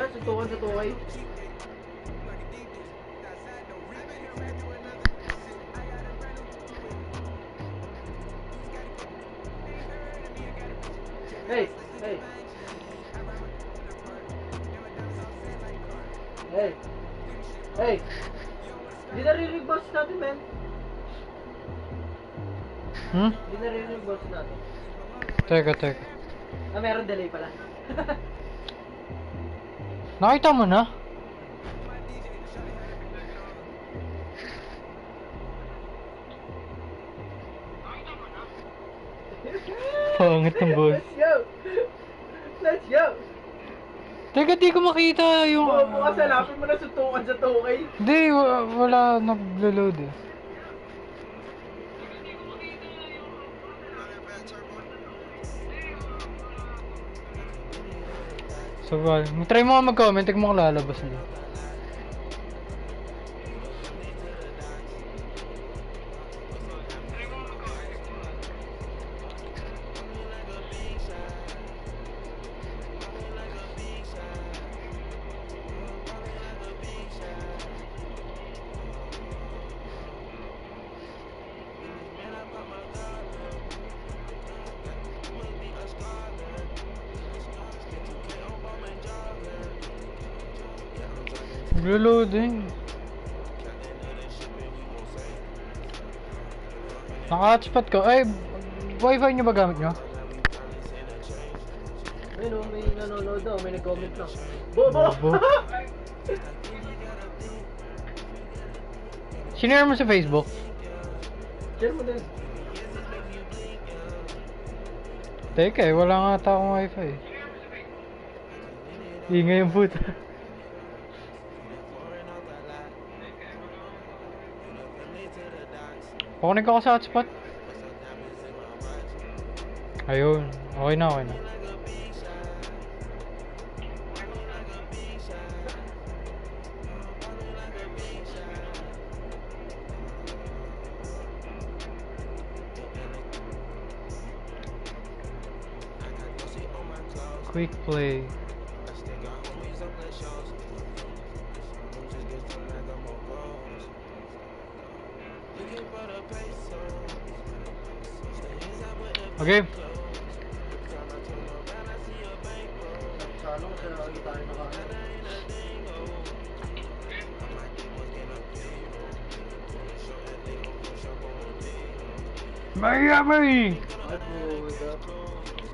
na, suntukan sa tukay. Hey! Hey! Hey! Hey! Hindi narinig boss natin, man. Hindi narinig boss natin. Teka. Ah, meron delay pala. Nakita mo na? Pangit ng boss. Let's go! Let's go! Teka, di ko makita yung... Bukas hanapin mo na suntukan sa tukay. Hindi, wala naglo-load eh. So, try mo nga mag-comment, tignan mo kung lalabas na. Reloading. Naka-hotspot ko. Ay, wifi nyo ba gamit nyo? Ayun o, may nanonood daw, may nag-comment lang. Bobo! Sinare mo sa Facebook? Share mo din. Teka wala nga ata akong wifi. Ingay yung puta. Pakunin ko sa hotspot. Ayun. Okay na. Quick play. Okay. Mayami!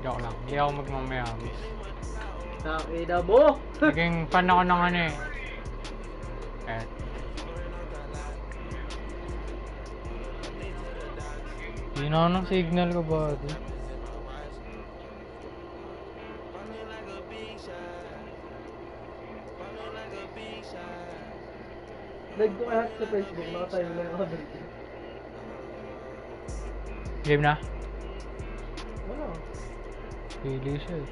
Joke lang, hindi ako magmamayami. Nakita mo! Naging fan ako ng ano eh. Hina ng signal ko ba? Live ko kaya sa Facebook, nakatayo na yung order. Game na? Wala. Pili siya eh.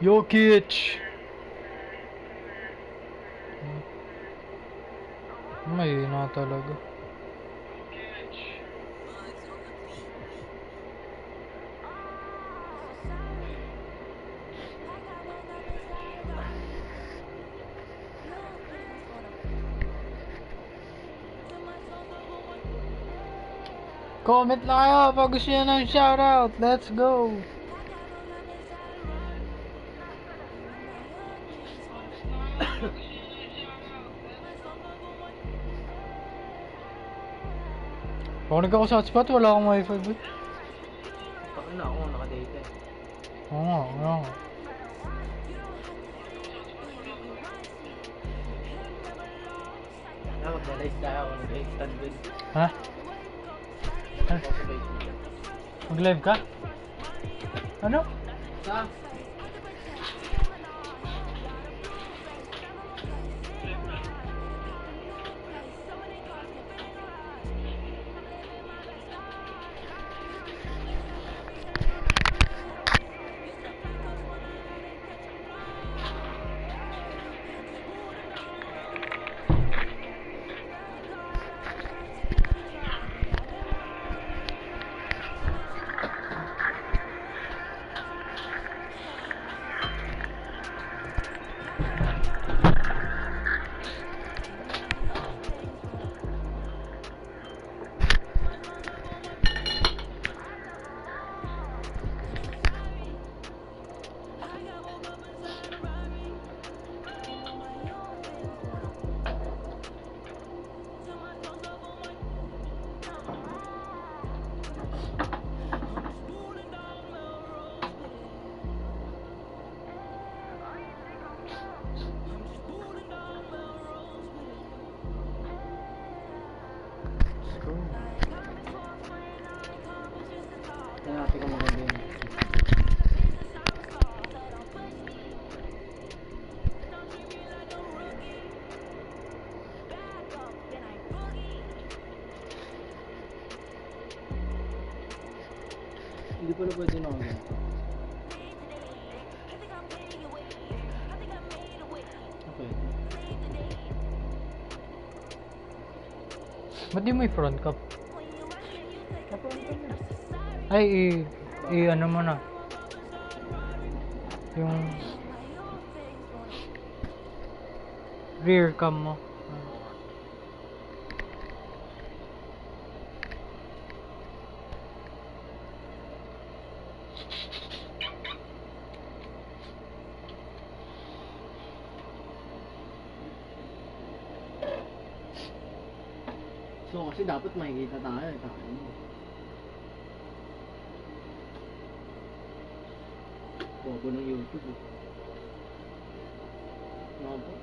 Jokic! Mahina talaga. Comment na kayo pag gusto nyo ng shoutout. Let's go! Pakunin ako sa hotspot, wala akong wifi ba? Pakin na ako, nakadate eh. Oo nga. Mag-live tayo ako, nag-instant win. Ha? Mag-live ka? Ano? Sa? go. Tingnan natin kung maganda yun. Hindi pala pwede na ako ganito. Okay. Ba't di mo i-front cup? Kapag na. Ay, ano mo na. Yung rear cam mo. So kasi dapat makikita tayo eh. Bobo ng YouTube eh. Ano po?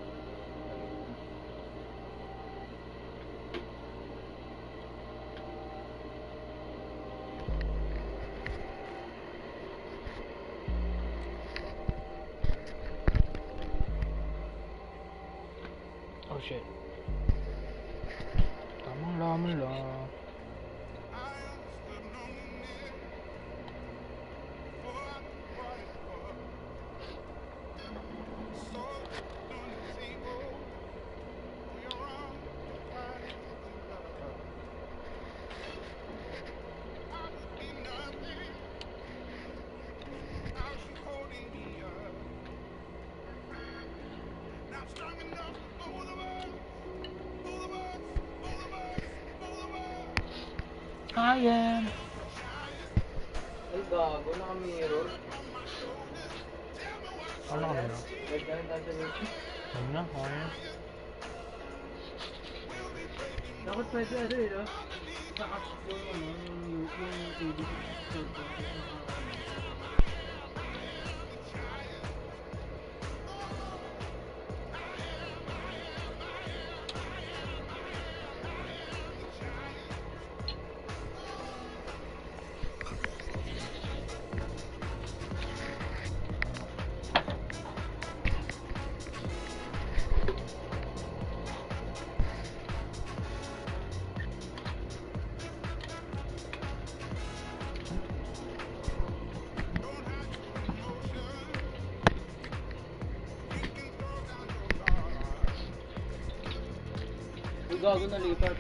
Oh shit. Tamang laman lang. Ayan. Ay gago, naka-mirror. Ano ka na? Like ganun tayo sa YouTube. Ano na? Ayan. Dapat pwede ano eh no? Takas yung ano, yung edit. Gago na lipat.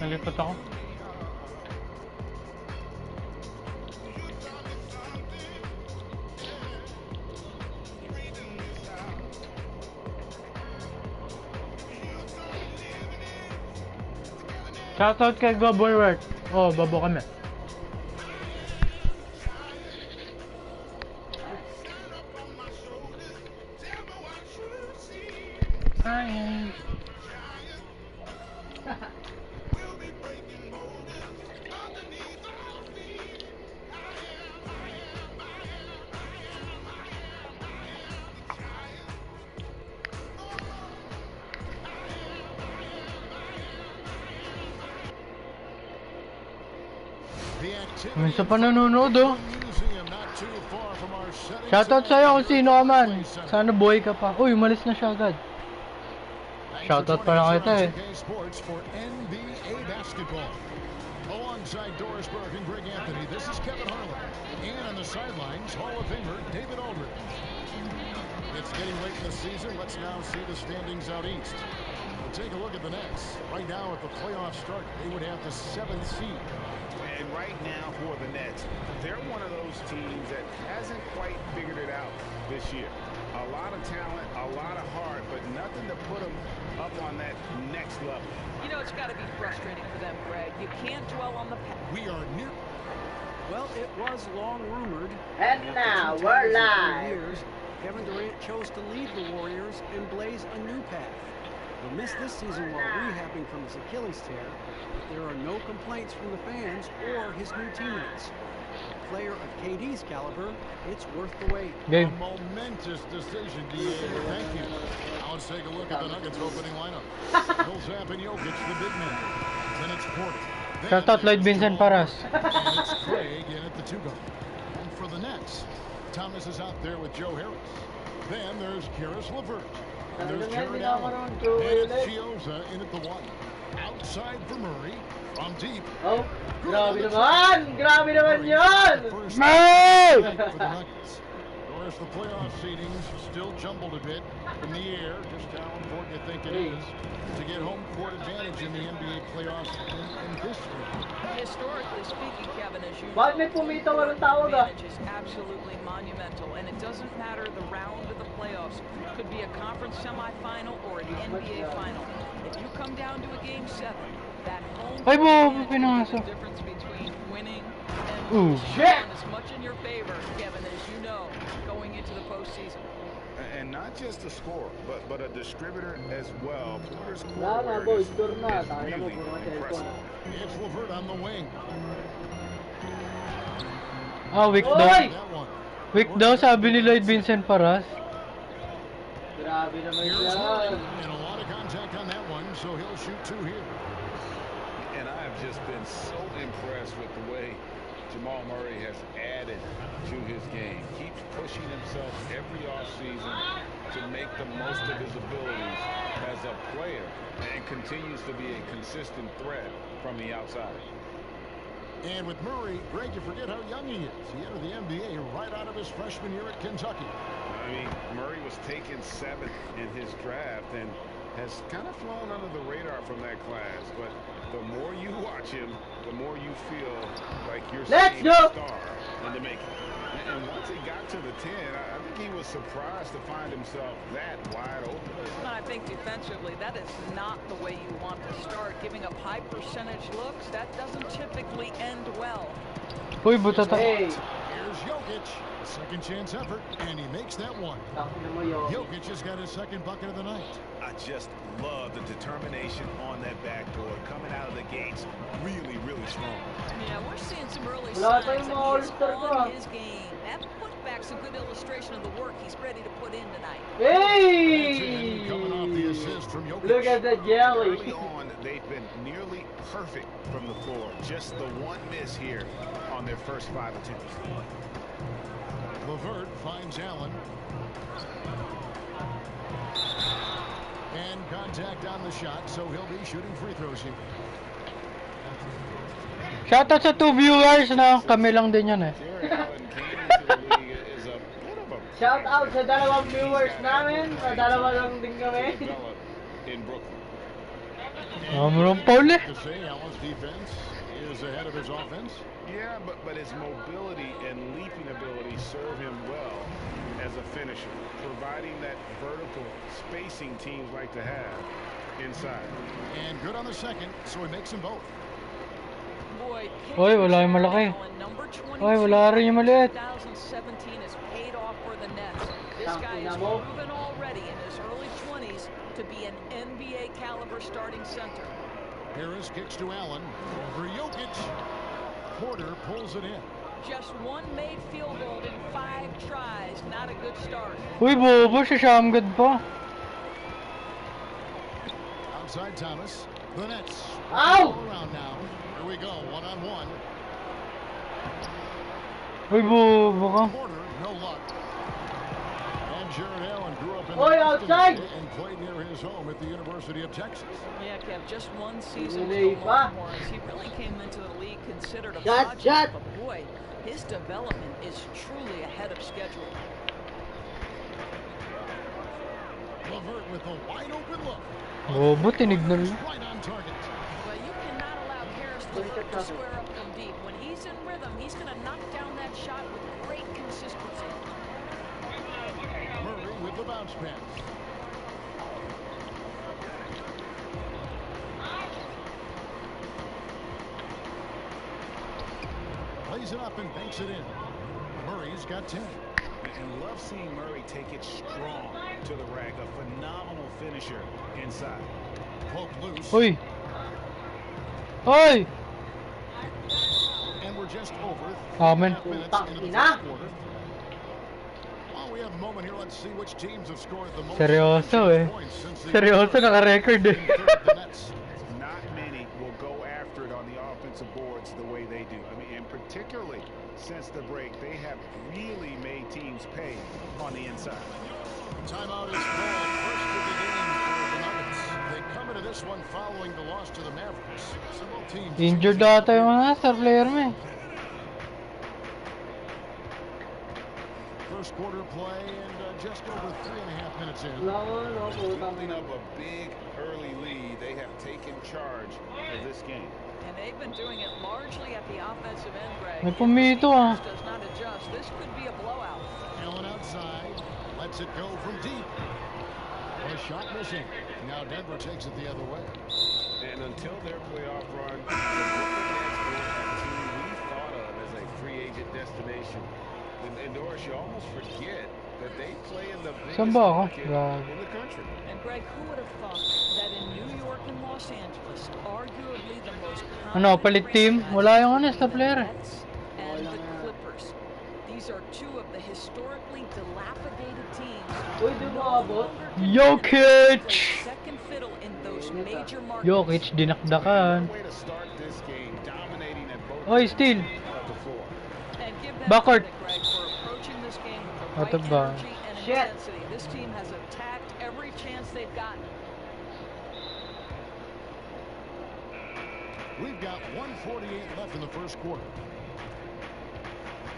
Nalipat ako. Shoutout kay Goboywert. Oh, babo kami. Hi. Minsan pa nanonood oh. Shoutout sa'yo kung sino ka man. Sana buhay ka pa. Uy, umalis na siya agad. Shoutout pa lang kita eh. Alongside Doris Burke and Greg Anthony, this is Kevin Harlan. And on the sidelines, Hall of Famer David Aldridge. It's getting late in the season. Let's now see the standings out east. We'll take a look at the Nets. Right now at the playoff start, they would have the 7th seed. And right now for the Nets, they're one of those teams that hasn't quite figured it out this year. A lot of talent, a lot of heart, but nothing to put them up on that next level. You know, it's got to be frustrating for them, Greg. You can't dwell on the past. We are near. Well, it was long rumored. And now we're live. Years, Kevin Durant chose to leave the Warriors and blaze a new path. He'll miss this season while rehabbing from his Achilles tear, but there are no complaints from the fans or his new teammates. A player of KD's caliber, it's worth the wait. A momentous decision, Diego. Thank you. Now let's take a look at the Nuggets opening lineup. Millsap and Jokic, the big man. Then it's Porter. Shout out Lloyd Vincent Paras. And it's Craig in at the 2-guard. And for the Nets, Thomas is out there with Joe Harris. Then there's Karis LeVert. And there's Jared Allen. And it's Chioza in at the 1. Outside for Murray. From deep. Oh, grabe naman! Grabe naman yun! Murray! For the Nuggets. Of course, the playoff seedings still jumbled a bit in the air. Just how important you think it is to get home court advantage in the NBA playoffs in history. Historically speaking, Kevin, as you Bakit may pumitaw ang tawag ah? advantage is absolutely monumental, and it doesn't matter the round of the playoffs. It could be a conference semifinal or an NBA final. If you come down to a game 7, that home Ay, advantage pinasok. is the difference between winning and Ooh. losing. Shit! And as much in your favor, Kevin, as you know, going into the postseason. And not just a scorer, but a distributor as well. Porter's Wala na, court boys. awareness Door na. is Tayo na mo, really puro ka impressive. cellphone. It's LeVert on the wing. Ah, weak daw. Oy! That one. Weak daw sabi ni Lloyd Vincent Paras. Grabe naman Here's yan. Murray. And a lot of contact on that one, so he'll shoot 2 here. And I have just been so impressed with the way Jamal Murray has added to his game. Keeps pushing himself every offseason to make the most of his abilities as a player and continues to be a consistent threat from the outside. And with Murray, Greg, you forget how young he is. He entered the NBA right out of his freshman year at Kentucky. I mean, Murray was taken 7th in his draft and has kind of flown under the radar from that class. But the more you watch him, the more you feel like you're Let's seeing go! a star in the making. And once he got to the 10, I think he was surprised to find himself that wide open. And I think defensively, that is not the way you want to start. Giving up high percentage looks, that doesn't typically end well. Uy, butata. Hey! Here's Jokic. Second chance effort, and he makes that one. Takina mo yun. Jokic has got his second bucket of the night. I just love the determination on that backboard coming out of the gates. Really, really strong. Yeah, we're seeing some early Wala signs pa yung mga that he is all-star ko, ah. on his game. That putback's a good illustration of the work he's ready to put in tonight. That's in, coming off the Hey! assist from Jokic. Look at that jelly. Early on, they've been nearly perfect from the floor. Just the one miss here on their first 5 attempts. LeVert finds Allen. And contact on the shot, so he'll be shooting free throws here. Shoutout sa 2 viewers na kami lang din yan eh. Jared Allen came into the league as a bit of a Shout out sa dalawang viewers namin. Sa dalawa lang din kami. developed in Brooklyn. Marunong Paul eh. To say Allen's defense is ahead of his offense. Yeah, but his mobility and leaping ability serve him well as a finisher, providing that vertical spacing teams like to have inside. And good on the second, so he makes them both. Boy, Oy, wala yung malaki. Oy, wala rin yung maliit. 2017 has paid off for the Nets. This guy Takina has mo. proven already in his early 20s to be an NBA caliber starting center. Harris kicks to Allen. Over Jokic. Porter pulls it in. Just one made field goal in 5 tries. Not a good start. Uy, bobo si Shamgad pa. Outside Thomas. The Nets. Ow! All around now. Here we go, one-on-one. Uy, bobo ka. Porter, no luck. And Jared Allen grew up in Oy, the outside! and played near his home at the University of Texas. Yeah, Kev, just one season with Really, the pa? Longhorns. He really came into the league considered a Shot, project, shot. but boy, his development is truly ahead of schedule. LeVert with a wide-open look. Bobo, tinignan rin. Right on target. Well, you cannot allow Karis LeVert to square up from deep. When he's in rhythm, he's going to knock down that shot with great consistency. Murray with the bounce pass. Plays it up and banks it in. Murray's got 10. And love seeing Murray take it strong to the rack. A phenomenal finisher inside. Poke loose. Uy. Uy! And we're just over Amen. 3.5 minutes into the Ina. fourth quarter. While we have a moment here. Let's see which teams have scored the most Seryoso eh. points since the Seryoso, naka-record eh. the Nets. Not many will go after it on the offensive boards the way they do. I mean, and particularly since the break, they have really made teams pay on the inside. Timeout is called. First of the game for the Nuggets. They come into this one following the loss to the Mavericks. So both teams Injured ata yung mga star player mo eh. first quarter play and just over 3.5 minutes in. Building up a big early lead, they have taken charge of this game. And they've been doing it largely at the offensive end, Greg. May pumito ah. If the defense does not adjust, this could be a blowout. Allen outside, lets it go from deep. A shot missing. Now Denver takes it the other way. And until their playoff run, the Brooklyn Nets were a team we thought of as a free agent destination. And Doris, you almost forget that they play in the biggest market in the country. And Greg, who would have thought that in New York and Los Angeles, arguably the most Ano, palit team? Wala yung ano, star player. and the Clippers. These are two of the historically dilapidated teams. Jokic! Second fiddle in those major markets. Jokic, dinakdakan. Way to start this game, dominating at both Oy, steal. of the floor. And give them Backward. credit, Greg, for approaching this game with the Out right of bounds. energy and intensity. This team has attacked every chance they've gotten. We've got 1:48 left in the first quarter.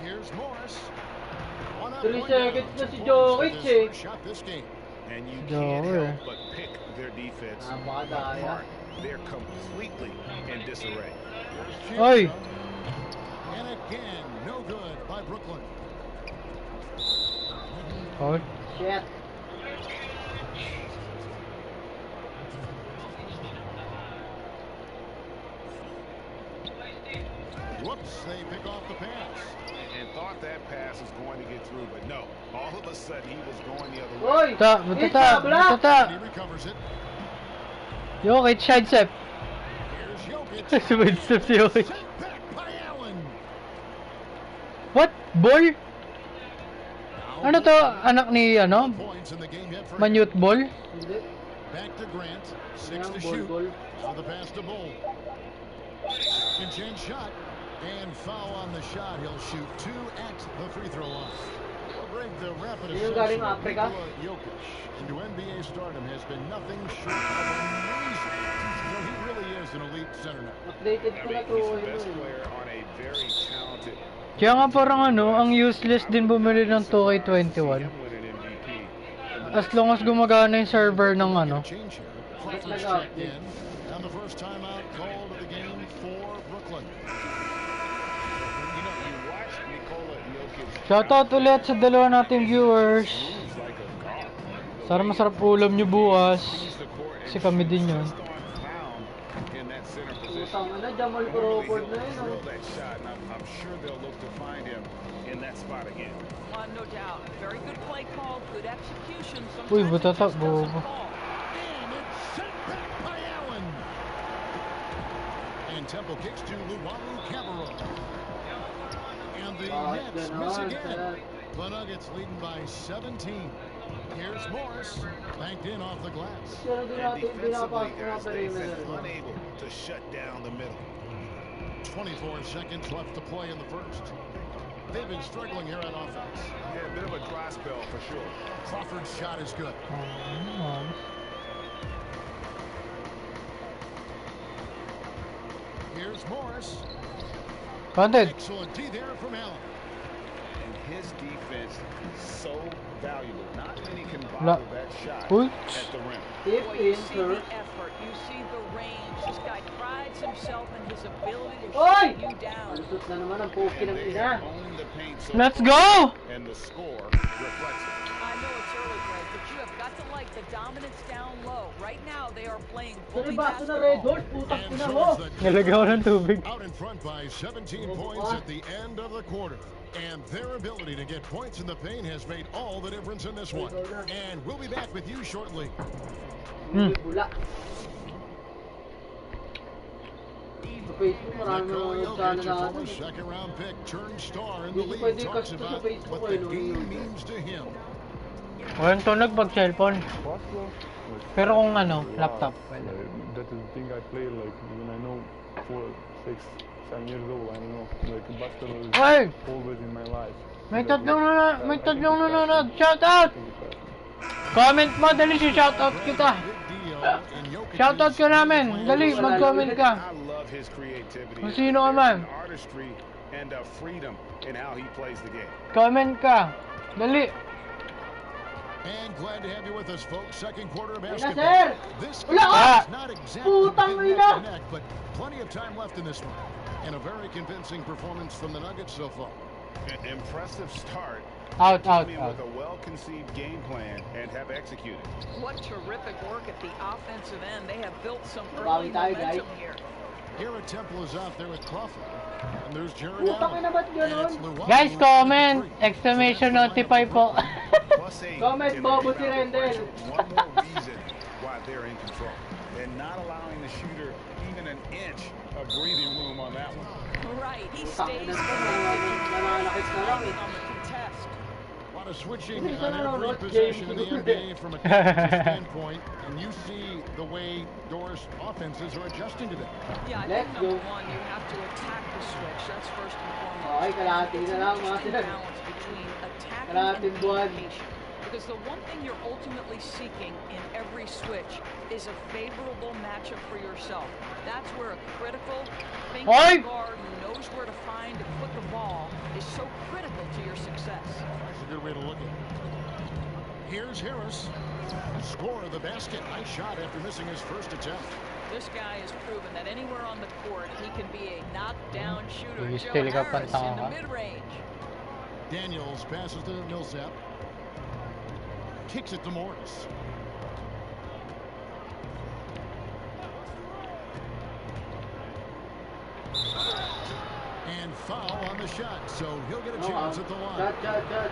Here's Morris. 3 seconds na si Jokic eh. Shot this game. And you can't Joe. help but pick their defense Napakadaya. apart. They're completely in disarray. Oy! And again, no good by Brooklyn. Oh, Shit. Whoops, they pick off the pass. And thought that pass was going to get through, but no. All of a sudden, he was going the other way. Oy! ta, matata, matata. And he recovers it. Jokic, sidestep. Here's Jokic. Sidestep si Jokic. Sent back by Allen. What? Ball? Ano to? Anak ni, ano? Points in the game yet for Manute ball? Hindi. Back to Grant. 6 to Ball, shoot. ball. For the pass to Bull. Second shot. And foul on the shot. He'll shoot 2 at the free throw line. Well, Greg, the rapid Yung ascension galing of Africa. Nikola Jokic into NBA stardom has been nothing short of amazing. So he really is an elite center now. Updated I ko mean, na to. he's the Yun best eh. player on a very talented Kaya nga parang ano, ang useless din bumili ng 2K21. him win an MVP. As long as gumagana yung server ng ano. Change here. Crawford's checked in. And the first timeout called of the game for Brooklyn. You know, you watch Nikola Jokic Shoutout ulit sa dalawa nating viewers. moves like a guard. Sana masarap ulam nyo bukas. Sees the court and Kasi kami din yun. just on found in that center position. Utang na, Jamal Normally, Crawford he'll na yun. drill oh. that shot, and I'm sure they'll look to find him in that spot again. No doubt. Very good play call, good execution. Uy, Sometimes it butata, just doesn't bobo. fall. And it's sent back by Allen. And Temple kicks to Luwawu Cabarro. And the Nets miss again. The Nuggets leading by 17. Here's Morris, banked in off the glass. Pero di And natin, defensively, pinapasok na guys, they've been perimeter. unable to shut down the middle. 24 seconds left to play in the first. They've been struggling here on offense. Yeah, a bit of a dry spell for sure. Crawford's shot is good. Here's Morris. Content. Excellent D there from Allen. And his defense so valuable. Not many can La- bottle that shot Uy. at the rim. Tip Boy, you in, see sir. the effort, you see the range. This guy prides himself in his ability to Oy! shut you down. Malusot na naman ang poki And ng they ina. have owned the paint so Let's far, go! and the score reflects it. I know it's early, Greg, but you have got to like the dominance down low. Right now, they are playing Sa bully baso na Red basketball. Horse, putang And ina so mo. is the Nalagaw ng tubig. out in front by 17 points at the end of the quarter. And their ability to get points in the paint has made all the difference in this one. And we'll be back with you shortly. Hmm. Bula. Facebook, marami Nikola mga sana Jokic, na a ano. former second-round pick, turned star in the Hindi league, pwede talks kasto sa about Facebook what the no, game yun. means to him. Walang tunog pag cellphone. Basketball, like, Pero kung ano, wow, laptop. like, that is the thing I played like when I know 4, 6, 7 years old. I don't know. Like basketball is Hey! always in my life. May Like, tatlong I think it's nanonood. passion. Shout out! I think it's passion. Comment mo, dali si shout out kita. Big deal in Jokic's Shout out ka namin. Dali, league. mag-comment ka. I love his creativity. Kung sino ka man. There's an artistry and a freedom in how he plays the game. Comment ka. Dali. And glad to have you with us, folks. Second quarter of Ayun na, basketball. sir! This Wala game ka! is not exactly Putang been neck ina! to neck, but plenty of time left in this one. And a very convincing performance from the Nuggets so far. An impressive start. Out. With a well-conceived game plan and have executed. What terrific work at the offensive end. They have built some Bawi early tayo, momentum guys. here. Garrett Temple is out there with Crawford. And there's Jared Putang Allen. ina, ba't And ganun? it's Luau Guys, who comment. shoots the three. Exclamation So that's the notify lineup po. Plus 8 Comment, in the Bobo si rebound Rendel. differential. One more reason why they're in control. And not allowing the shooter even an inch of breathing room on that one. Right, he Putang stays ina, connected nananakit na lang eh. on the contest. A lot of switching Hindi on sana every nanonood, possession in game the siguro NBA from a defensive standpoint, and you see the way Doris offenses are adjusting to that. Yeah, I Let's think number go. one, you have to attack the switch. That's first and foremost. Okay, kalahati na lang, mga Interesting sir. balance between attacking Kalahating and buwan. communication. Because the one thing you're ultimately seeking in every switch is a favorable matchup for yourself. That's where a critical thinking Oi! guard who knows where to find and put the ball is so critical to your success. That's a good way to look at it. Here's Harris. Score of the basket. Nice shot after missing his first attempt. This guy has proven that anywhere on the court, he can be a knockdown shooter. Yes, Joe talaga Harris in the pantanga. mid-range. Daniels passes to Millsap. Kicks it to Morris. And foul on the shot, so he'll get a chance at the line. Shot.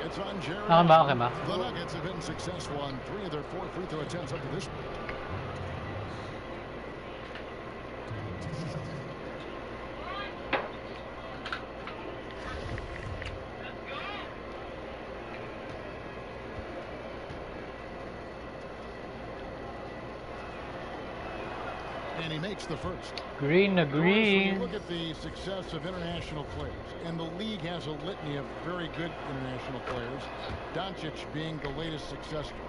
It's on Jared. Okay ba? Okay ba? The Nuggets have been successful on 3 of their 4 free throw attempts up to this point. And he makes the first. Green na Of course, when you green. look at the success of international players, and the league has a litany of very good international players, Doncic being the latest success story.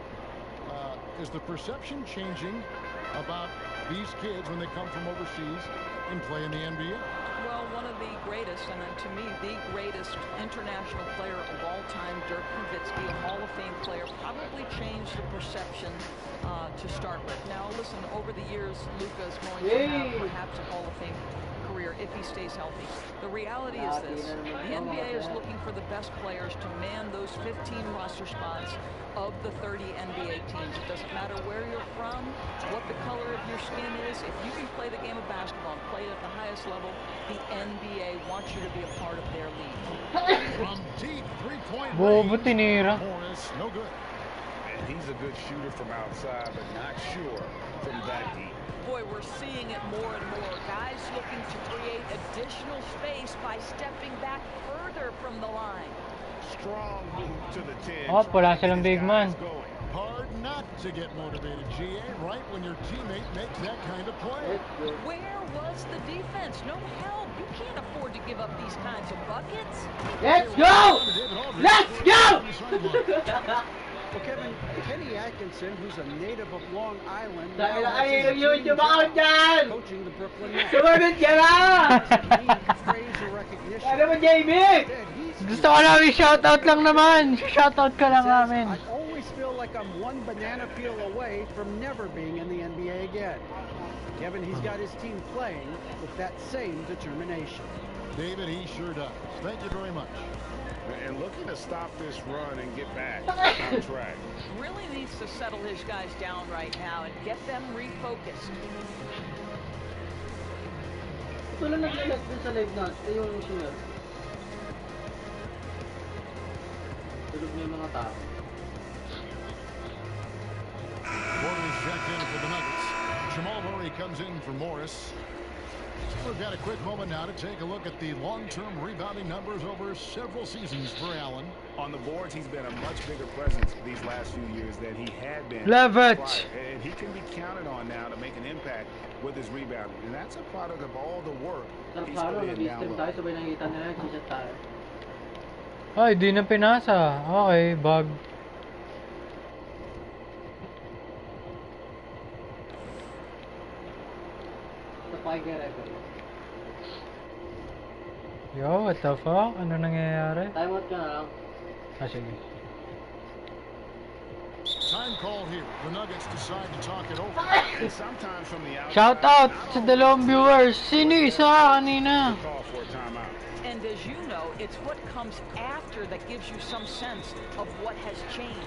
Is the perception changing about these kids when they come from overseas and play in the NBA? Well, one of the greatest, and to me, the greatest international player of all time, Dirk Nowitzki, a Hall of Fame player, probably changed the perception to start with. Now, listen, over the years, Luka is going to have perhaps a Hall of Fame career if he stays healthy. The reality is this: the NBA is looking for the best players to man those 15 roster spots of the 30 NBA teams. It doesn't matter where you're from, what the color of your skin is. If you can play the game of basketball and play it at the highest level, the NBA wants you to be a part of their league. From deep three-point Bobo range, tinira. Morris, no good. And he's a good shooter from outside, but not sure from that deep. Boy, we're seeing it more and more. Guys looking to create additional space by stepping back further from the line. Strong move to the 10. Oh, wala silang big man. Hard not to get motivated, GA, right when your teammate makes that kind of play. Where was the defense? No help. You can't afford to give up these kinds of buckets. Let's go! Let's go! Well, Kevin, Kenny Atkinson, who's a native of Long Island, Dahil now ay, has his yung dream ako job dyan! coaching the Brooklyn Nets. Sumagot ka na! Praise or recognition. Ano mo, Jamie? Instead, he's Gusto ko namin shoutout lang naman. Shoutout ka lang says, namin. I always feel like I'm one banana peel away from never being in the NBA again. Kevin, he's got his team playing with that same determination. David, he sure does. Thank you very much. And looking to stop this run and get back on track. Really needs to settle his guys down right now and get them refocused. Ito lang naglalag dun sa live na. Ito yung singer. Tulog na yung mga tao. Porter's checked in for the Nuggets. Jamal Murray comes in for Morris. We've got a quick moment now to take a look at the long-term rebounding numbers over several seasons for Allen. On the boards, he's been a much bigger presence these last few years than he had been Levitt. prior. And he can be counted on now to make an impact with his rebounding. And that's a product of all the work Sarap he's sa ano, put in down nag-stream low. tayo, sabay nakikita nila, chat tayo. Ay, di na pinasa. Okay, bug. Sa pakikirepel. Yo, what the fuck? Ano nangyayari? Time out ka na lang. Ah, sige. Time call here. The Nuggets decide to talk it over. And sometimes from the outside, Shout out sa dalawang viewers. Sino isa kanina? call for a timeout. And as you know, it's what comes after that gives you some sense of what has changed.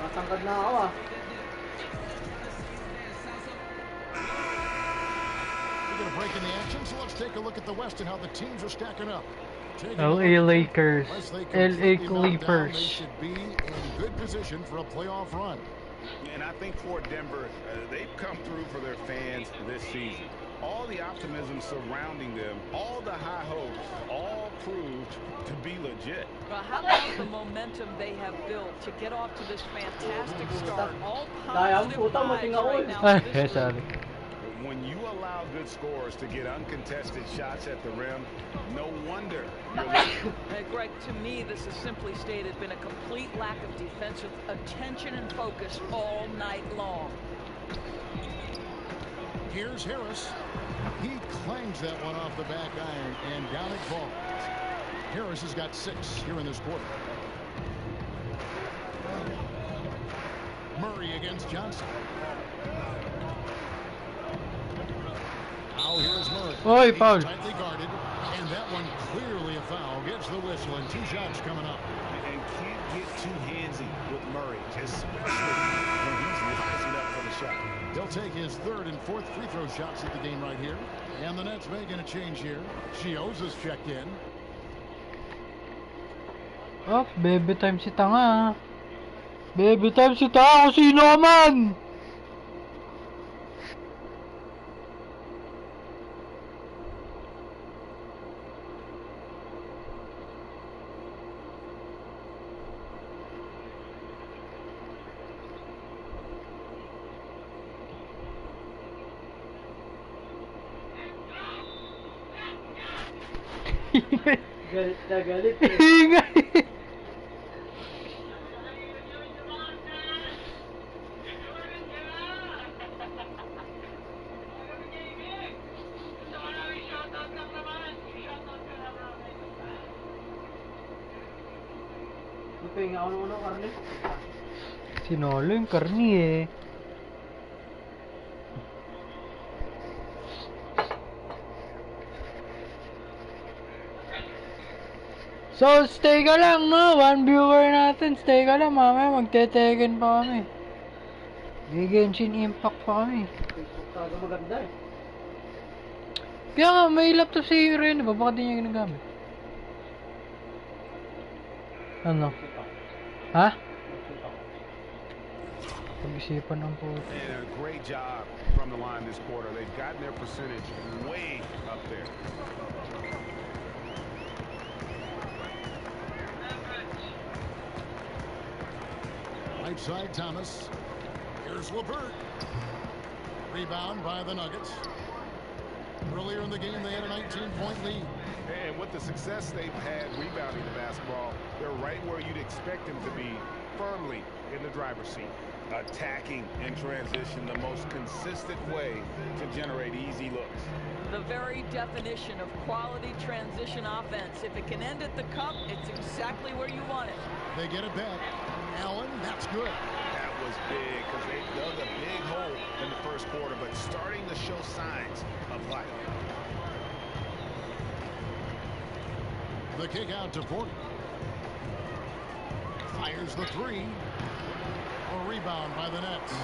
Matangkad na ako ah. We're going to break in the action, so let's take a look at the West and how the teams are stacking up. LA Lakers. LA Clippers. They should be in good position for a playoff run. And I think for Denver, they've come through for their fans this season. All the optimism surrounding them, all the high hopes, all proved to be legit. Well, how about the momentum they have built to get off to this fantastic start? All positive vibes right now. Ay, for this sorry. group. When you allow good scorers to get uncontested shots at the rim, no wonder you're losing. Greg, to me, this is simply stated been a complete lack of defensive attention and focus all night long. Here's Harris. He clangs that one off the back iron, and down it falls. Harris has got 6 here in this quarter. Murray against Johnson. Now here's Murray. Oi, He's foul. tightly guarded, and that one clearly a foul. Gets the whistle, and 2 shots coming up. And can't get too handsy with Murray, especially when he's rising up for the shot. He'll take his 3rd and 4th free throw shots at the game right here. And the Nets making a change here. Chioza's checked in. Oh, baby time si Tanga. Baby time si Tanga. Kung sino man? Galit na galit eh. Ingay. Magpahinga ako ng ano, Carly. Sinolo yung karni eh. So, stay ka lang, no? 1 viewer natin. Stay ka lang, mamaya magte-Tekken pa kami. Gigenshin Impact pa kami. Facebook talaga maganda eh. Kaya nga, may laptop si Ren. Bakit di niya ginagamit? Ano? Ha? Pag-isipan ang puto. And a great job from the line this quarter. They've gotten their percentage way up there. Right side, Thomas. Here's LeVert. Rebound by the Nuggets. Earlier in the game, they had a 19-point lead. And with the success they've had rebounding the basketball, they're right where you'd expect them to be, firmly in the driver's seat. Attacking in transition, the most consistent way to generate easy looks. The very definition of quality transition offense. If it can end at the cup, it's exactly where you want it. They get it back. Allen, that's good. That was big because they dug a big hole in the first quarter, but starting to show signs of life. The kick out to Porter. Fires the 3. A rebound by the Nets.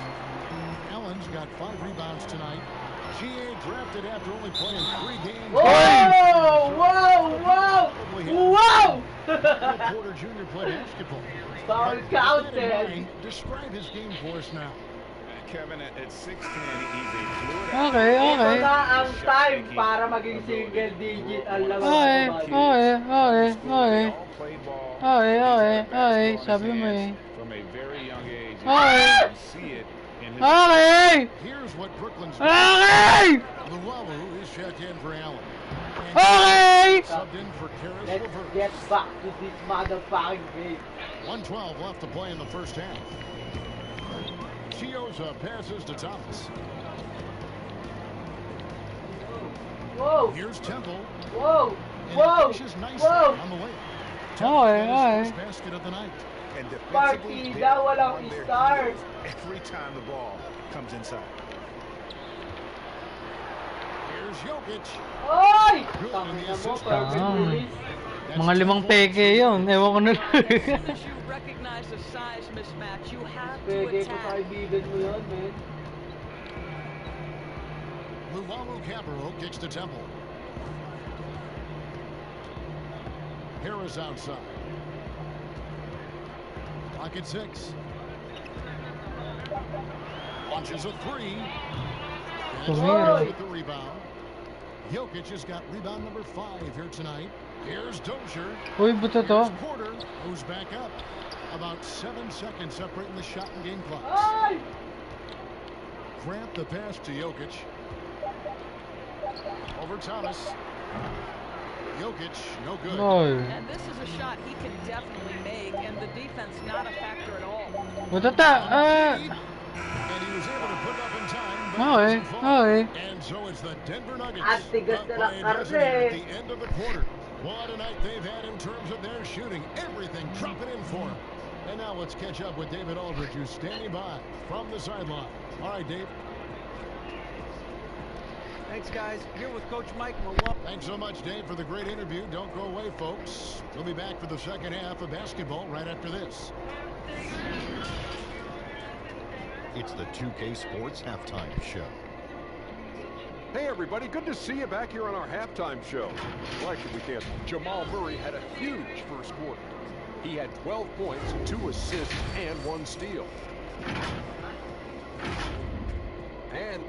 Allen's got 5 rebounds tonight. GA drafted after only playing 3 games. Whoa! Whoa! Whoa! Porter Jr. played basketball. Foul With counted. that in mind, describe his game for us now. Kevin, at 6'10", he's a fluid. Okay, Ito okay. na ang time para maging single digit ang laban. Okay, okay, okay, okay. Okay, okay, okay. Sabi mo eh. From a very young age. Okay. You can see it in his Okay! Here's what Brooklyn's Okay! Luwawu is checked in for Allen. Okay! Subbed in for Karis Let's LeVert. get back to this motherfucking game. 1:12 left to play in the first half. Chioza passes to Thomas. Whoa! Here's Temple. Whoa! And Whoa! he finishes nicely Whoa! on the way. Okay, His okay. first basket of the night. And defensively, Partida, they're walang on their start. heels every time the ball comes inside. Here's Jokic. Oy! Good in Tangina the mo, assist. perfect release. That's Mga 10 limang points. peke yun. Ewan ko na lang. As soon as you recognize a size mismatch, you have to Pwede ko sa attack. kaibigan mo yun, man. Luwawu Cabarro kicks to Temple. Harris outside. Clock at 6. Launches a 3. And Tumira. Harris with the rebound. Jokic has got rebound number 5 here tonight. Here's Dozier. Uy, buto to. Here's Porter, who's back up. About 7 seconds separating the shot and game clocks. Ay! Grant the pass to Jokic. Over Thomas. Jokic, no good. No. And this is a shot he can definitely make, and the defense not a factor at all. Buto ta. And he was able to put up in time. But Okay, it doesn't fall. okay. And so it's the Denver Nuggets. At tigas up na by ng a dozen here at karne. the end of the quarter. What a night they've had in terms of their shooting. Everything dropping in for them. And now let's catch up with David Aldridge, who's standing by from the sideline. All right, Dave. Thanks, guys. Here with Coach Mike Malone. Thanks so much, Dave, for the great interview. Don't go away, folks. We'll be back for the second half of basketball right after this. It's the 2K Sports Halftime Show. Hey everybody, good to see you back here on our halftime show. Well, actually we can't. Jamal Murray had a huge first quarter. He had 12 points, 2 assists, and 1 steal. And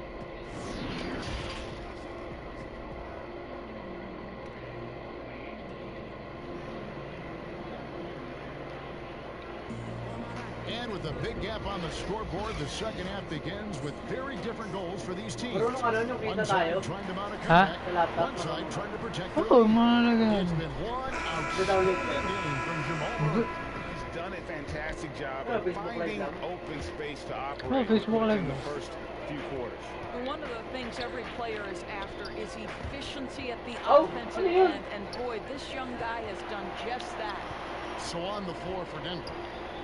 And with a big gap on the scoreboard, the second half begins with very different goals for these teams. Marunong ano yung kita One side tayo? trying to mount a Huh? comeback, one side trying to protect their Oo, lead. mahalaga. It's been one outstanding inning from Jamal Murray. He's done a fantastic job Oh, of Facebook finding Live lang. open space to Oh, operate Facebook Live in the lang. first few quarters. One of the things every player is after is efficiency at the Oh, offensive ano yun? end, and boy, this young guy has done just that. So on the floor for Denver.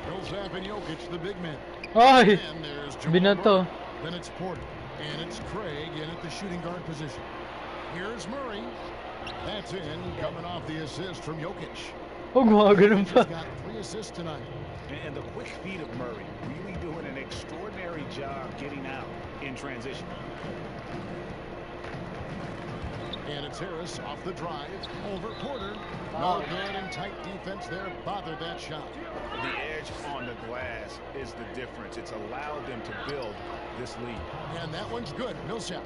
Millsap and Jokic, the big men. Ay! And there's Jamal Binato. Murray. Then it's Porter. And it's Craig in at the shooting guard position. Here's Murray. That's in, coming off the assist from Jokic. Oh, gumagano'n pa. He's got 3 assists tonight. And the quick feet of Murray really doing an extraordinary job getting out in transition. And it's Harris off the drive. Over Porter. No good and tight defense there. Bothered that shot. The edge on the glass is the difference. It's allowed them to build this lead. And that one's good. Millsap.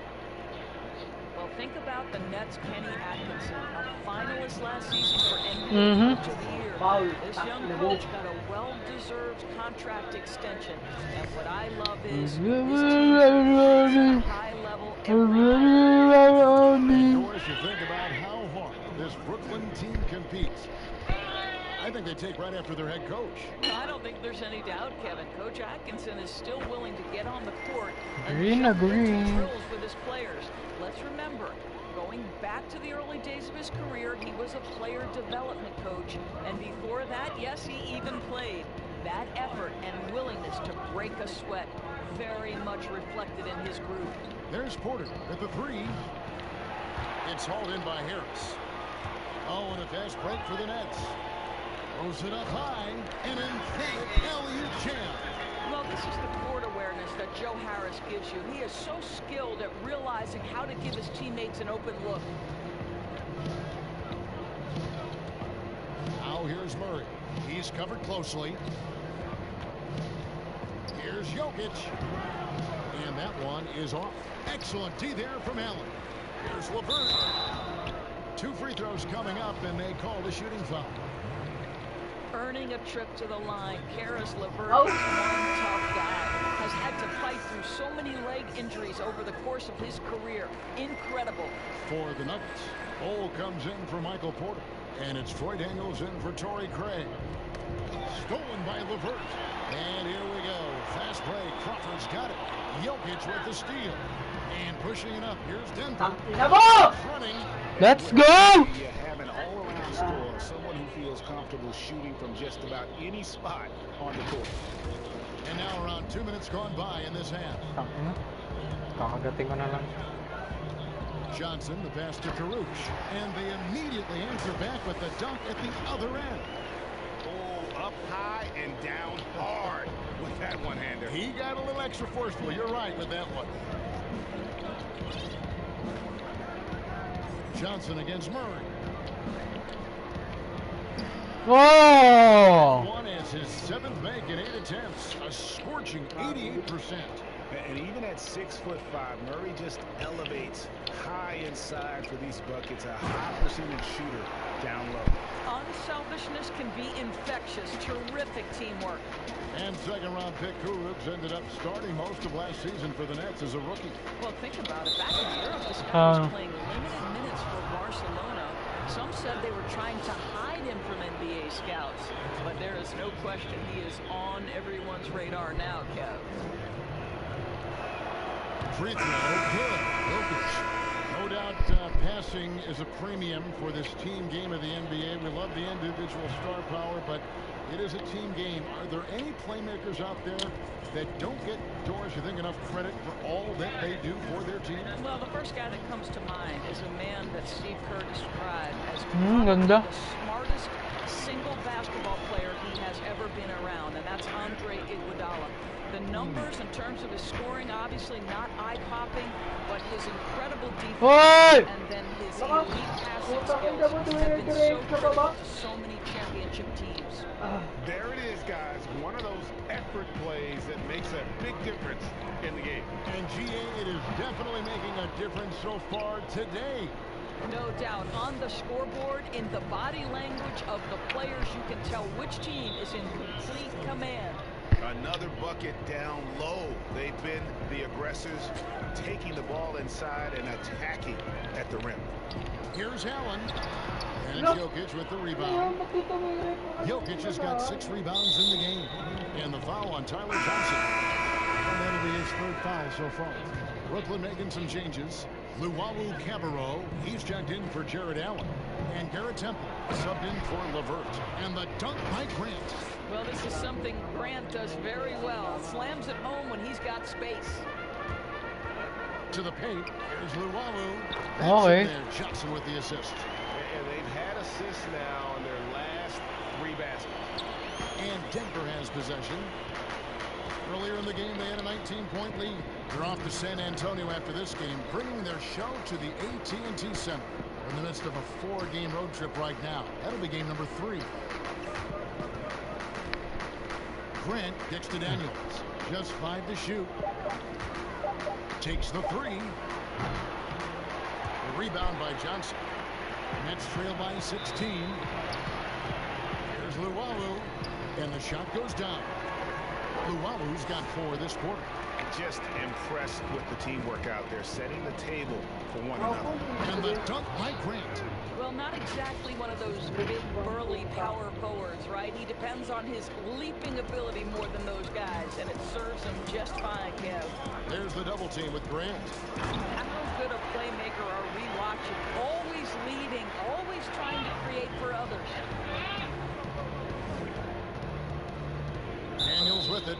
Well, think about the Nets' Kenny Atkinson, a finalist last season for NBA Mhm. Coach of the Year. Foul. This young coach got a well-deserved contract extension, and what I love is this team is at a high level every night. And Doris, you think about how hard this Brooklyn team competes. I think they take right after their head coach. I don't think there's any doubt, Kevin. Coach Atkinson is still willing to get on the court and Green, jump into green. drills with his players. Let's remember, going back to the early days of his career, he was a player development coach, and before that, yes, he even played. That effort and willingness to break a sweat very much reflected in his group. There's Porter at the 3. It's hauled in by Harris. Oh, and a fast break for the Nets. Throws it up high, and in think alley-oop jam. Well, this is the court awareness that Joe Harris gives you. He is so skilled at realizing how to give his teammates an open look. Now here's Murray. He's covered closely. Here's Jokic. And that one is off. Excellent D there from Allen. Here's LeVert. 2 free throws coming up, and they call the shooting foul. Earning a trip to the line, Karis LeVert is one tough guy. Has had to fight through so many leg injuries over the course of his career. Incredible. For the Nuggets, Ole comes in for Michael Porter. And it's Troy Daniels in for Torrey Craig. Stolen by LeVert. And here we go. Fast break. Crawford's got it. Jokic with the steal. And pushing it up. Here's Denver. Running. Let's go! You have an all-around scorer, someone who feels comfortable shooting from just about any spot on the court. And now around 2 minutes gone by in this half. Kakagating ko na lang. Johnson, the pass to Karuch. And they immediately answer back with the dunk at the other end. Oh, up high and down hard with that one-hander. He got a little extra forceful. You're right with that one. Johnson against Murray. Whoa! One is his 7th make in 8 attempts. A scorching 88%. And even at 6'5", Murray just elevates high inside for these buckets. A high percentage shooter down low. Unselfishness can be infectious. Terrific teamwork. And second-round pick Kurucs ended up starting most of last season for the Nets as a rookie. Well, think about it. Back in Europe, this guy was playing limited minutes for Barcelona. Some said they were trying to hide him from NBA scouts. But there is no question he is on everyone's radar now, Kev. Free throw, good. Jokic. No doubt passing is a premium for this team game of the NBA. We love the individual star power, but it is a team game. Are there any playmakers out there that don't get, Doris, you think, enough credit for all that they do for their team? Well, the first guy that comes to mind is a man that Steve Kerr described as ganda. the smartest single basketball player he has ever been around, and that's Andre Iguodala. The numbers in terms of his scoring, obviously not eye-popping, but his incredible defense and then his elite passing skills have been so critical to so many championship teams. There it is, guys. One of those effort plays that makes a big difference in the game. And GA, it is definitely making a difference so far today. No doubt. On the scoreboard, in the body language of the players, you can tell which team is in complete command. Another bucket down low. They've been the aggressors, taking the ball inside and attacking at the rim. Here's Allen. And Jokic with the rebound. Jokic has got 6 rebounds in the game. And the foul on Tyler Johnson. And that'll be his 3rd foul so far. Brooklyn making some changes. Luwawu Cabarro, he's checked in for Jared Allen. And Garrett Temple subbed in for LeVert. And the dunk by Grant. Well, this is something Grant does very well. Slams it home when he's got space. To the paint. Here's Luwawu. Okay. Johnson with the assist. And they've had assists now on their last 3 baskets. And Denver has possession. Earlier in the game, they had a 19-point lead. They're off to San Antonio after this game, bringing their show to the AT&T Center. We're in the midst of a 4-game road trip right now. That'll be game number 3. Grant gets to Daniels. Just 5 to shoot. Takes the 3. A rebound by Johnson. Nets trail by 16. Here's Luwawu. And the shot goes down. Luwalu's got 4 this quarter. Just impressed with the teamwork out there, setting the table for one another. And the dunk by Grant. Well, not exactly one of those big, burly power forwards, right? He depends on his leaping ability more than those guys, and it serves him just fine, Kev. There's the double team with Grant. How good a playmaker are we watching? Always leading, always trying to create for others. Daniels with it.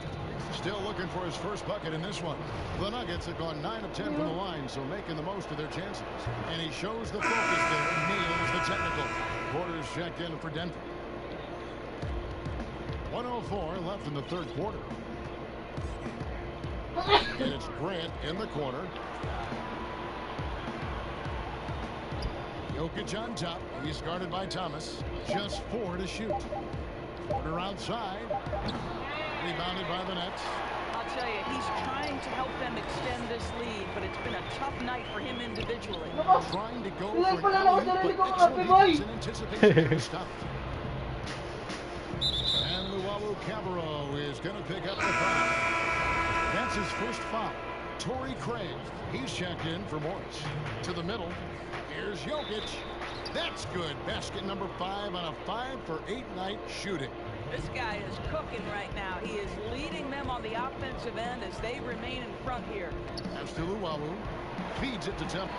Still looking for his first bucket in this one. The Nuggets have gone 9 of 10 from the line, so making the most of their chances. And he shows the focus there and nails the technical. Porter's checked in for Denver. 1:04 left in the 3rd quarter. And it's Grant in the corner. Jokic on top. He's guarded by Thomas. Just 4 to shoot. Porter outside. Rebounded by the Nets. I'll tell you, he's trying to help them extend this lead, but it's been a tough night for him individually. Trying to go for an alley-oop, but excellent in anticipation of stop. And Luau Cabarro is going to pick up the foul. That's his first foul. Torrey Craig, he's checked in for Morris. To the middle. Here's Jokic. That's good. Basket number 5 on a 5-for-8 night shooting. This guy is cooking right now. He is leading them on the offensive end as they remain in front here. As to Luau, feeds it to Temple.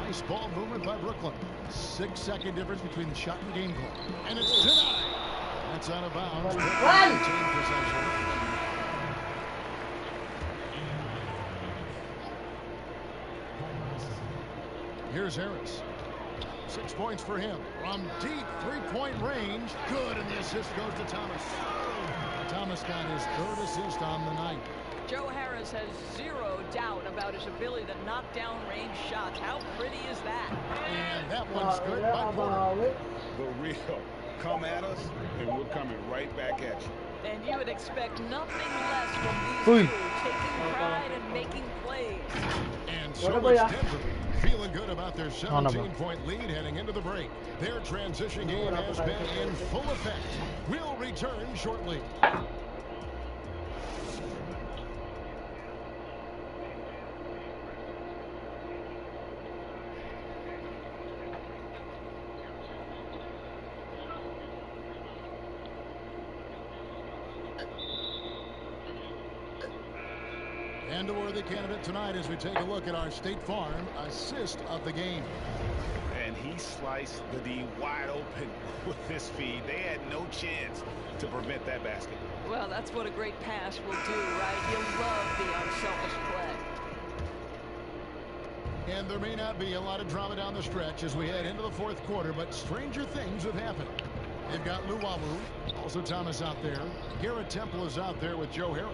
Nice ball movement by Brooklyn. 6-second difference between the shot and game clock. And it's denied. That's out of bounds. Retain possession. Here's Harris. 6 points for him. From deep 3-point range. Good, and the assist goes to Thomas. Thomas got his 3rd assist on the night. Joe Harris has 0 doubt about his ability to knock down range shots. How pretty is that? And that one's good by Porter. The real. Come at us, and we're coming right back at you. And you would expect nothing less from these two, taking pride and making plays. And so it's Denver, feeling good about their 17-point lead heading into the break. Their transition game has been in full effect. We'll return shortly. And a worthy candidate tonight as we take a look at our State Farm assist of the game. And he sliced the D wide open with this feed. They had no chance to prevent that basket. Well, that's what a great pass will do, right? You love the unselfish play. And there may not be a lot of drama down the stretch as we head into the 4th quarter, but stranger things have happened. They've got Luau, also Thomas out there. Garrett Temple is out there with Joe Harris.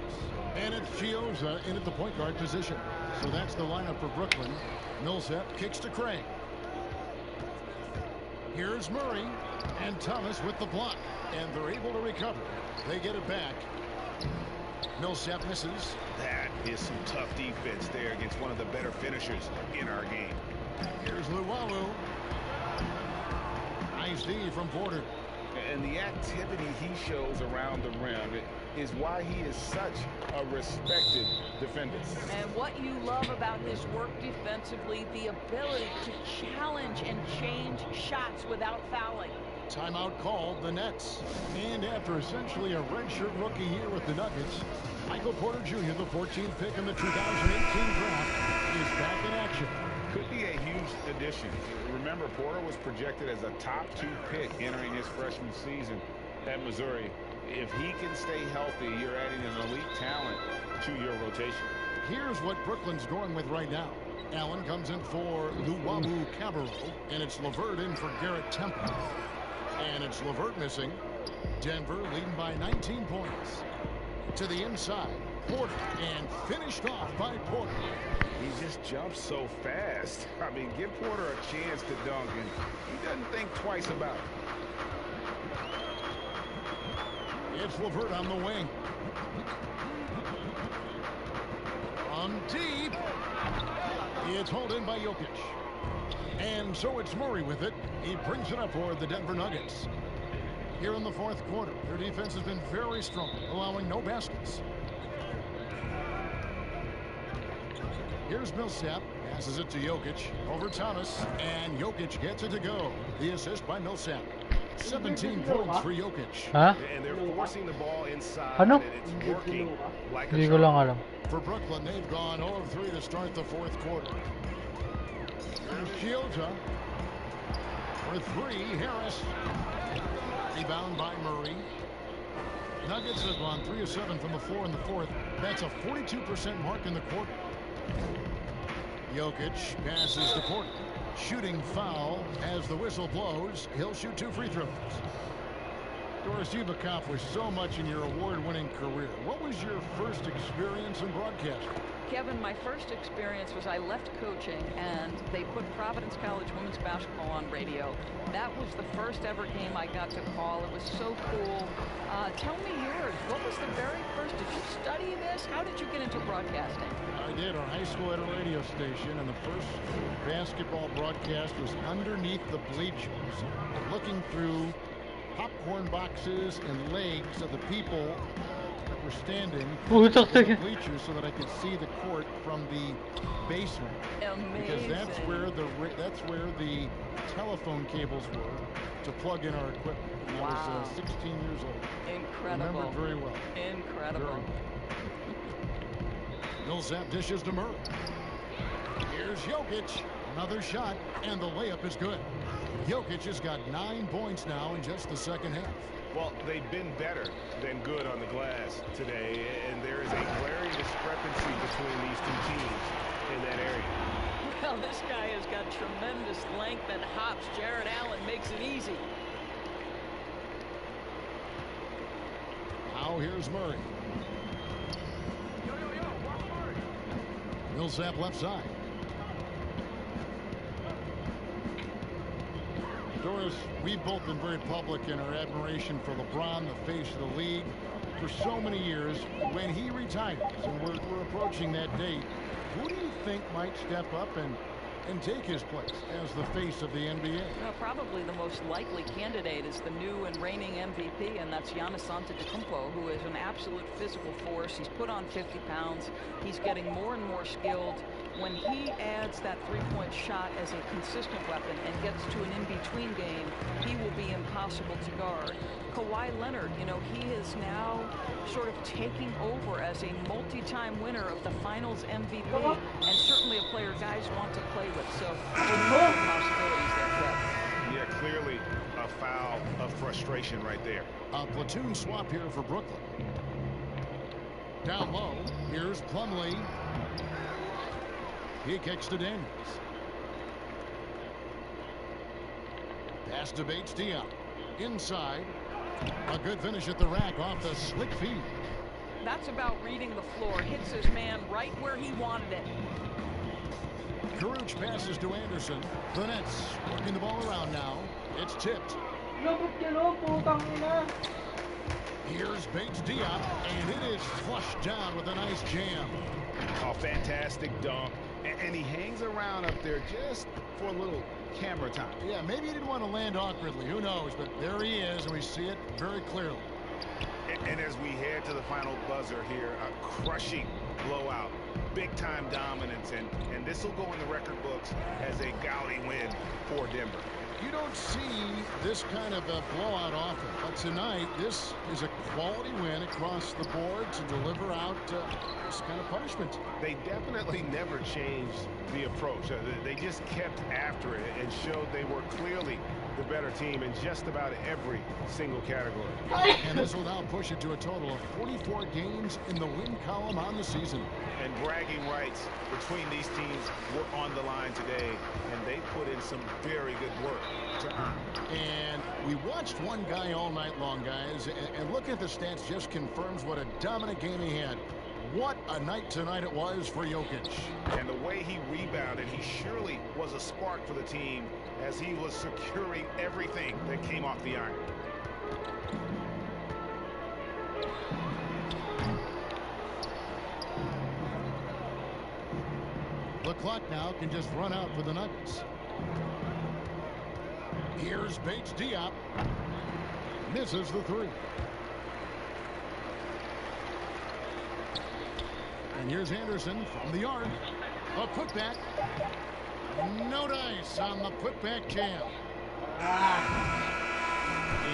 And it's Shields in at the point guard position. So that's the lineup for Brooklyn. Millsap kicks to Craig. Here's Murray and Thomas with the block. And they're able to recover. They get it back. Millsap misses. That is some tough defense there against one of the better finishers in our game. Here's Luau. Nice D from Porter. And the activity he shows around the rim is why he is such a respected defender. And what you love about his work defensively, the ability to challenge and change shots without fouling. Timeout called the Nets. And after essentially a redshirt rookie year with the Nuggets, Michael Porter Jr., the 14th pick in the 2018 draft, is back in action. Could be a huge addition. Remember, Porter was projected as a top 2 pick entering his freshman season at Missouri. If he can stay healthy, you're adding an elite talent to your rotation. Here's what Brooklyn's going with right now. Allen comes in for Luau Cabarro, and it's LeVert in for Garrett Temple. And it's LeVert missing. Denver leading by 19 points. To the inside, Porter, and finished off by Porter. He just jumps so fast. I mean, give Porter a chance to dunk, and he doesn't think twice about it. It's LeVert on the wing. From deep. It's hauled in by Jokic. And so it's Murray with it. He brings it up for the Denver Nuggets. Here in the 4th quarter, their defense has been very strong, allowing no baskets. Here's Millsap, passes it to Jokic, over Thomas, and Jokic gets it to go. The assist by Millsap. 17 points for Jokic. Huh? And they're forcing the ball inside, Ano? and it's working like a Hindi ko lang alam. For Brooklyn, they've gone 0 of 3 to start the 4th quarter. There's Shields for 3, Harris. Rebound by Murray. Nuggets have gone 3 of 7 from the floor in the 4th. That's a 42% mark in the quarter. Jokic passes to Porter. Shooting foul as the whistle blows. He'll shoot 2 free throws. Doris, you've accomplished so much in your award-winning career. What was your first experience in broadcasting? Kevin, my first experience was I left coaching and they put Providence College women's basketball on radio. That was the first ever game I got to call. It was so cool. Tell me yours. What was the very first? Did you study this? How did you get into broadcasting? I did. Our high school had a radio station, and the first basketball broadcast was underneath the bleachers, looking through popcorn boxes and legs of the people that were standing in the bleachers so that I could see the court from the basement. Amazing. Because that's where the telephone cables were to plug in our equipment. And I was 16 years old. Incredible. Remember it very well. Incredible. Millsap dishes to Murray. Here's Jokic. Another shot, and the layup is good. Jokic has got 9 points now in just the second half. Well, they've been better than good on the glass today, and there is a glaring discrepancy between these two teams in that area. Well, this guy has got tremendous length and hops. Jared Allen makes it easy. Now here's Murray. Millsap left side. Doris, we've both been very public in our admiration for LeBron, the face of the league, for so many years. When he retires, and we're approaching that date, who do you think might step up and take his place as the face of the NBA? Well, probably the most likely candidate is the new and reigning MVP, and that's Giannis Antetokounmpo, who is an absolute physical force. He's put on 50 pounds. He's getting more and more skilled. When he adds that three-point shot as a consistent weapon and gets to an in-between game, he will be impossible to guard. Kawhi Leonard, you know, he is now sort of taking over as a multi-time winner of the Finals MVP, and certainly a player guys want to play with. So, possibilities there, Jeff. Yeah, clearly a foul of frustration right there. A platoon swap here for Brooklyn. Down low, here's Plumlee. He kicks to Daniels. Pass to Bates-Diop. Inside. A good finish at the rack off the slick feed. That's about reading the floor. Hits his man right where he wanted it. Caruch passes to Anderson. The Nets working the ball around now. It's tipped. Here's Bates-Diop, and it is flushed down with a nice jam. A fantastic dunk, and he hangs around up there just for a little camera time. Yeah, maybe he didn't want to land awkwardly. Who knows? But there he is, and we see it very clearly. And as we head to the final buzzer here, a crushing blowout, big-time dominance, and this will go in the record books as a gaudy win for Denver. You don't see this kind of a blowout often, but tonight this is a quality win across the board to deliver out this kind of punishment. They definitely never changed the approach. They just kept after it and showed they were clearly the better team in just about every single category. And this will now push it to a total of 44 games in the win column on the season. And bragging rights between these teams were on the line today, and they put in some very good work to earn. And we watched one guy all night long, guys, and looking at the stats just confirms what a dominant game he had. What a night tonight it was for Jokic. And the way he rebounded, he surely was a spark for the team as he was securing everything that came off the iron. The clock now can just run out for the Nuggets. Here's Bates-Diop. Misses the three. And here's Anderson from the arc. A putback. No dice on the putback jam.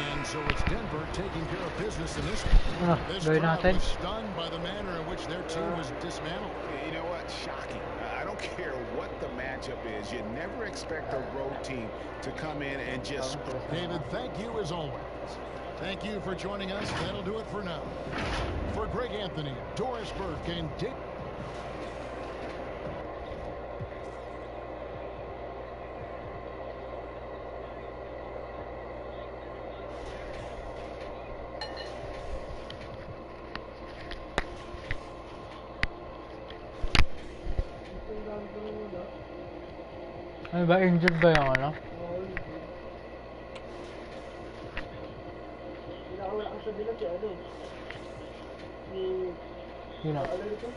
And so it's Denver taking care of business in this one. This crowd was stunned by the manner in which their team was dismantled. You know what? Shocking. I don't care what the matchup is. You never expect a road team to come in and just... David, thank you as always. Thank you for joining us. That'll do it for now. For Greg Anthony, Doris Burke, and Dick Ano ba, injured ba yung ano? Oo, yun. Pinakawala ko sa bilang si ano. Si... Sino? Ano ito?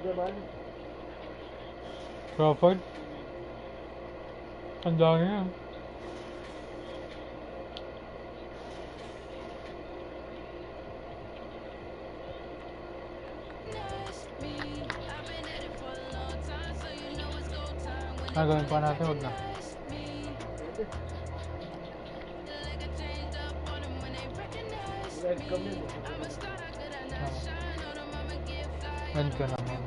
Jamal. Crawford? Ang dami yan. Gawin pa natin, huwag na. Live kami. End ka naman.